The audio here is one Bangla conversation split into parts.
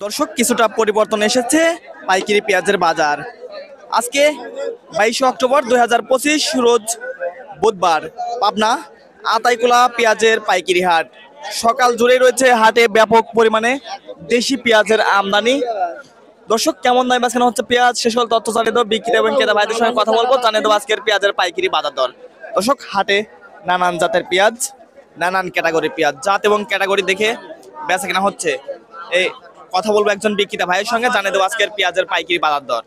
দর্শক কিছুটা পরিবর্তন এসেছে পাইকারি পেঁয়াজের বাজার। আজকে 22 অক্টোবর 2025 রোজ বুধবার, পাবনা আতাইকুলা পেঁয়াজের পাইকারি হাট। সকাল জুড়ে রয়েছে হাটে ব্যাপক পরিমাণে দেশি পেঁয়াজের আমদানি। দর্শক কেমন দামে বেচাকেনা হচ্ছে পেঁয়াজ, সে সকল তথ্য জানিয়ে দেবো। বিক্রেতা এবং ক্রেতা ভাইদের সঙ্গে কথা বলবো, জানিয়ে দেবো আজকের পেঁয়াজের পাইকারি বাজার দর। দর্শক হাটে নানান জাতের পেঁয়াজ, নানান ক্যাটাগরির পেঁয়াজ, জাত এবং ক্যাটাগরি দেখে বেচাকেনা হচ্ছে। এই কথা বলবো একজন বিক্রেতা ভাইয়ের সঙ্গে, জানিয়ে দেবো আজকের পেঁয়াজের পাইকারি বাজার দর।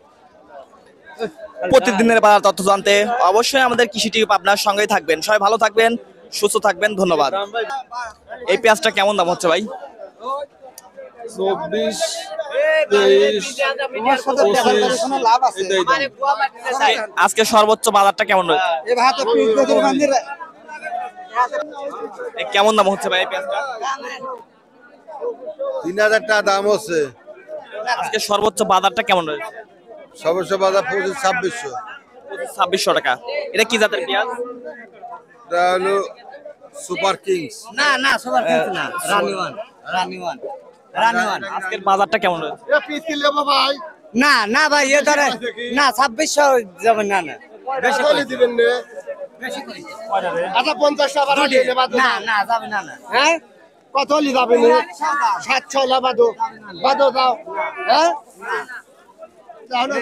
প্রতিদিনের বাজার তথ্য জানতে অবশ্যই আমাদের কৃষি টিভি আপনার সঙ্গেই থাকবেন। সবাই ভালো থাকবেন, সুস্থ থাকবেন, ধন্যবাদ। এই পেঁয়াজটা কেমন দাম হচ্ছে ভাই? 24, 23, 25 আজকে সর্বোচ্চ বাজারটা কেমন রয়েছে? কেমন দাম হচ্ছে ভাই এই পেঁয়াজটা? 3000 টাকা দাম হচ্ছে। আজকে সর্বোচ্চ বাজারটা কেমন রয়েছে? সর্বোচ্চ বাজার 25-2600। 2600 টাকা। এটা কি জাতের পেঁয়াজ? এটা হলো সুপার কিংস। না না সবার কিছু না, রানিওয়ান আজকের বাজারটা কেমন রয়েছে? না না ভাই এ ধরে না 2600 যাবে না না বেশি করে দিবেন না? বেশি করে আচ্ছা 50 টাকা না না যাবে না না হ্যাঁ কত হলি যাবে না? 700 লা বাদো দাও। হ্যাঁ তাহলে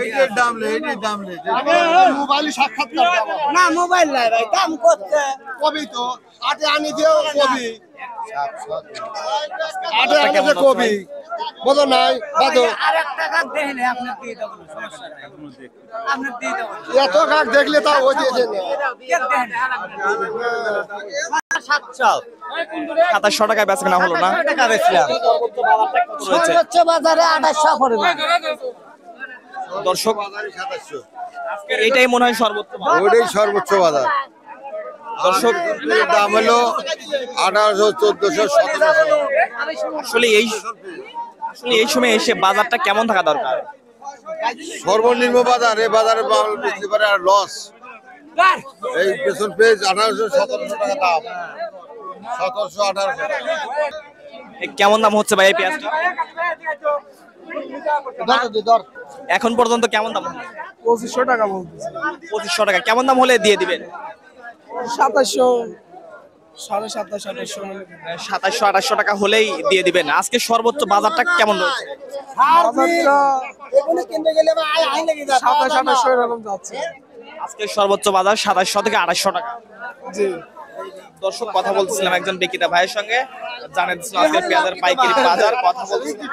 এইটার দাম লে আমি মোবাইল সাক্ষাৎকার দেব না মোবাইল নাই ভাই দাম করতে কবি তো আটে আনি দিও কবি আটে আনি দে কবি বলো নাই বাদো আরেক টাকা দেখলে আপনি দিয়ে দেবেন, সমস্যা নাই আপনি দিয়ে দেবেন। এত কাক দেখলে তাও ওই দিয়েছে না। কেন দেখেন 2700 টাকায় বেচাকেনা হলো না। টাকা বেচলাম রয়েছে সর্বোচ্চ বাজারে 2800 পড়বে। দর্শক, 2700 এটাই মনে হয় সর্বোচ্চ বাজার। ওইটাই সর্বোচ্চ বাজার। দর্শক দাম হলো 1800, 1400, 1700। আসলে এই সময় এসে বাজারটা কেমন থাকা দরকার? সর্বনিম্ন বাজার, এই বাজারে বিক্রি করে আর লস। এই পেছন পেজ 1800, 1700 টাকা দাম, 1700, 1800। কেমন দাম হচ্ছে ভাই এই পেঁয়াজটা এখন পর্যন্ত? কেমন দাম? 2500 টাকা বলতেছে। 2500 টাকা। কেমন দাম হলে দিয়ে দিবেন? 2700, 2700, 2800 2700-2800 টাকা হলেই দিয়ে দিবেন। আজকে সর্বোচ্চ বাজারটা কেমন রয়েছে? বাজারটা 2700-2800 এরকম যাচ্ছে। আজকে সর্বোচ্চ বাজার 2700 থেকে 2800 টাকা। জি দর্শক, কথা বলছিলাম একজন বিক্রেতা ভাইয়ের সঙ্গে, জানিয়ে দিচ্ছিল আজকে পেঁয়াজের পাইকারি বাজার। কথা বলছিলাম।